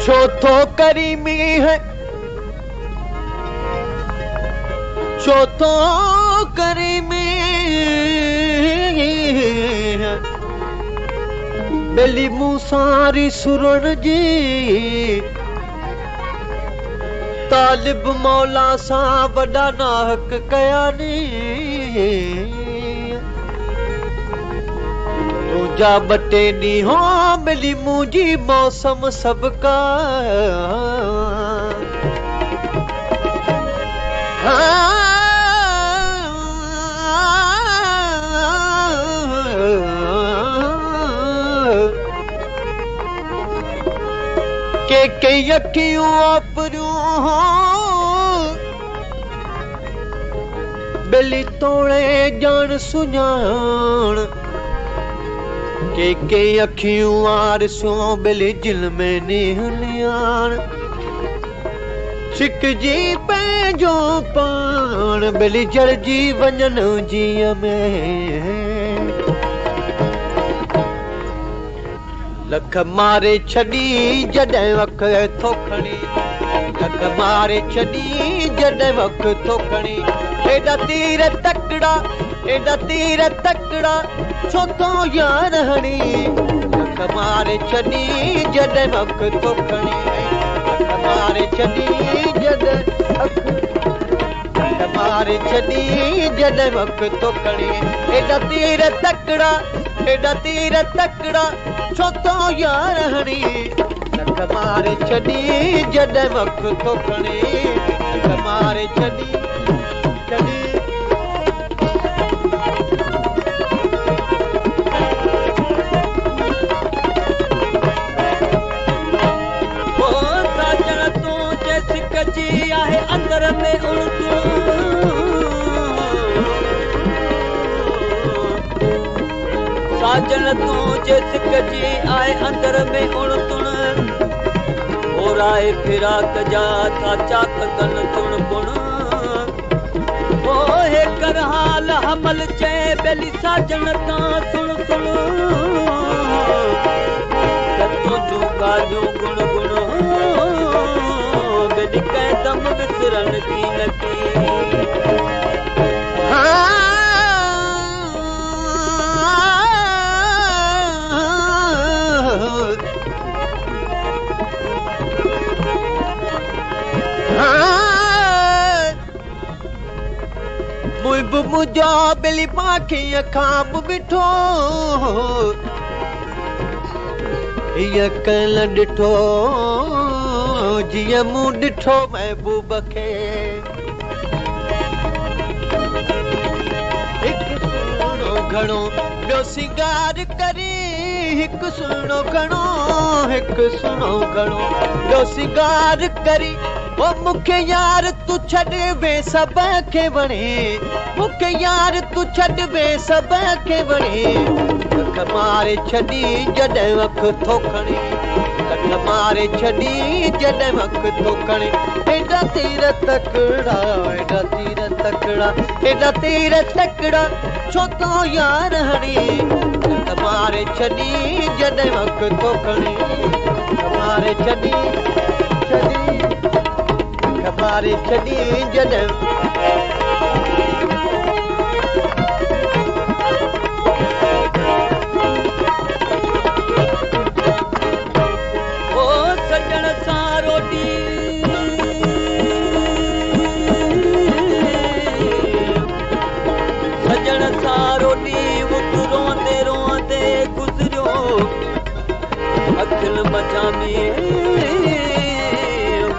चौथो करीमी है, चौथो करीमी है, बेली मूसारी सुरण जी तालिब मौला सा वॾा नाहक कया नी तुझा बटे नी हो मिली मुझी मौसम सबका के अखियों अपरू बेली तोड़े जान सुजान के अखियों आरसों बेली जिल में निहलियान सिक जी पैजो पान बेली जड़ जी वंजन जिया में लख मारे छड़ी जॾहिं वख थोखणी लख मारे छड़ी जॾहिं वख थोखणी एॾा तीर तकड़ा छो तो यार हणी लख मारे छड़ी जॾहिं वख थोखणी लख मारे छड़ी जॾहिं मारे छड़ी जॾहिं वख थोखणी एॾा तीर तकड़ा छो तो यार हणी लख मारे छड़ी जॾहिं वख थोखणी लख मारे छड़ी ओ साजन तूं जे सिक जी आहे अंदर में साजन तूं जे सिक जी आए अंदर में उण तुण ओराए फिराक जा था चाक कन तुण पुण ओ हे कर हाल हमल चे बेली साजन तां सुण सुण तुझू ॻाल्हियूं गुण बेली कंहिं दम विसरण थी लगी मुझो बिली माखी खाम बिठो ये कल डिठो जिया मुंह डिठो महबूब के एक सुनो घणो ॿियो सिंगार करी हिक सुनो घणो ॿियो सिंगार करी ओ मुखे यार तू छॾ वे सब के वणे मुखे यार तू छॾ वे सब के वणे लख मारे छड़ी जॾहिं वख थोखणी लख मारे छड़ी जॾहिं वख थोखणी एॾा तीर तकड़ा छो तो यार हणी लख मारे छड़ी जॾहिं वख थोखणी मारे छड़ी मारे छड़ी जॾहिं ओ सजण सां रोटी रोंदे रोंदे गुज़रियो अखिल मचामी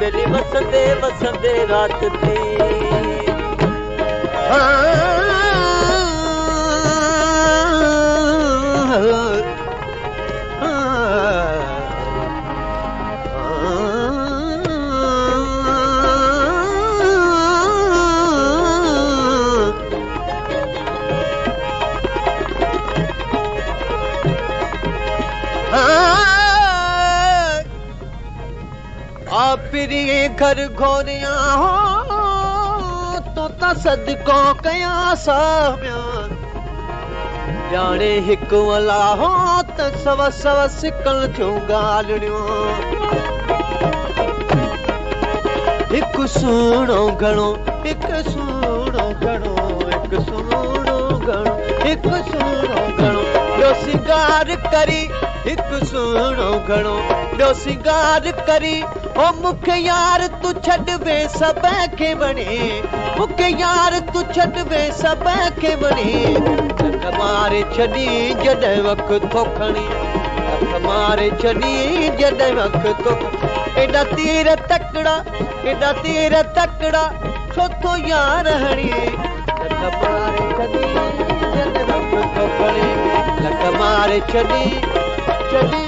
बेली वसंदे वसंदे रात थी फिरी घर घोरिया हो तो सदको कया सामिया जाने हिक वाला हो त सव सव सिकल थियूं ॻाल्हियूं एक सुनो घणो, एक सुनो घणो, एक सुनो घणो, एक सुनो घणो, ॿियो सिंगार करी एक सुनो घणो, ॿियो सिंगार करी ओ मूंखे यार तू छॾ वे सभ खे वणे, मूंखे यार तू छॾ वे सभ खे वणे, लख मारे छॾी जॾहिं वक़्तु खणी, लख मारे छॾी जॾहिं वक़्तु एॾा तीर तकड़ा, एॾा तीर तकड़ा छो थो यार हणी, लख मारे छॾी जॾहिं वक़्तु खणी, लख मारे छॾी छॾी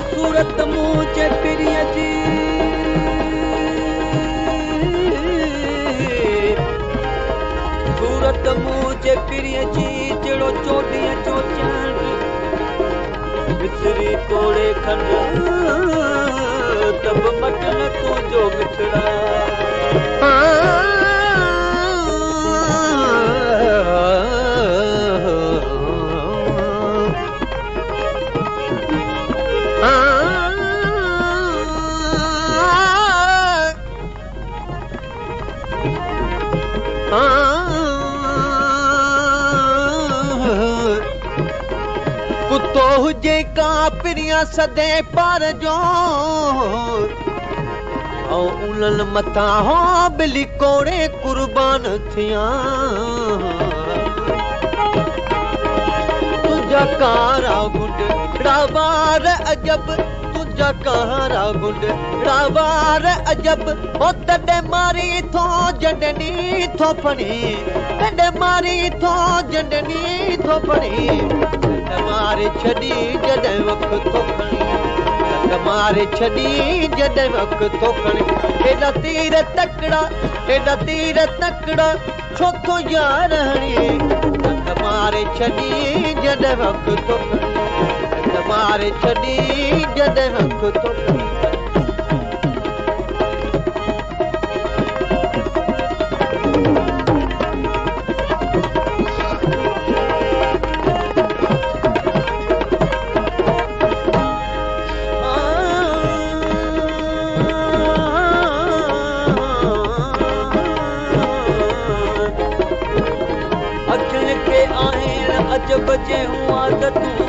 सूरत मुझे प्रिय जी, सूरत मुझे प्रिय जी जड़ो चोॾीअ जो चण विसरी तोड़े खंड तब मटन तुंहिंजो मिठड़ा, कुतो हुजे का प्रिया सदे पार जो, ऐं उन्हनि मथां हो बिली कोड़े कुर्बान थिया, तुंहिंजा कारा गुंडड़ा वार अजब, तुंहिंजा कारा गुंडड़ा वार अजब, ओ तॾहिं मारी थो जॾनी थो पढ़ी, तॾहिं मारी थो जॾनी थो पढ़ी, मारे छॾी जॾहिं वक़्तु खणी, मारे छॾी जॾहिं वक़्तु खणी, एॾा तीर तकड़ा, एॾा तीर तकड़ा छो थो यार हणी, मारे छॾी जॾहिं वक़्तु खणी, मारे छॾी जॾहिं वक़्तु खणी, अजब जे हूं आदतूं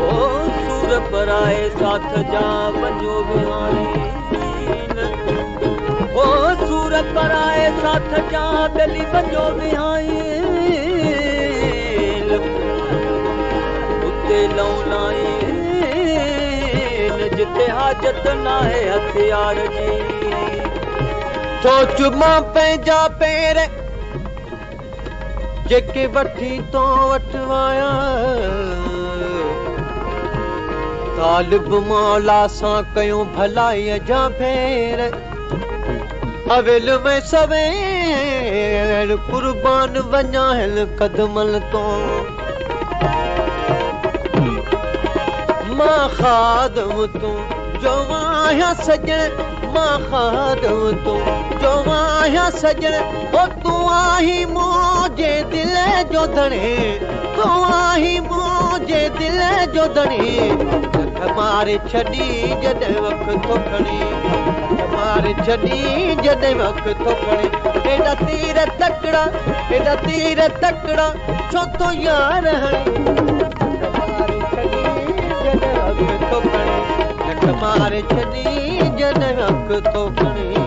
ओ सूर पराए साथ जा वञो विहारे, ओ सूर पराए साथ जा गली वञो विहारे, उते लौनाए जिते हाजत नाहे हथियार जी, सोच मां पंहिंजा पैर जेके वठी तो वठवाया, तालिब मौला सां कयूं भलाईअ जा फेर, अवेल में सवेर कुर्बान वञा हिल कदमनि तो, मां खादम तूं जो आहियां सॼण, मां खादम तूं जो आहियां सॼण, ओ तूं आहीं मुंहिंजे दिल जो धणे, तूं आहीं मुंहिंजे दिल जो धणे, लख मारे छॾी जॾहिं वक़्तु खणी, मारे छॾी जॾहिं वक़्तु खणी, एॾा तीर तकड़ा, एॾा तीर तकड़ा छो थो यार हणी, मारे छॾी जॾहिं वक़्तु खणी, लख मारे छॾी जॾहिं वक़्तु खणी।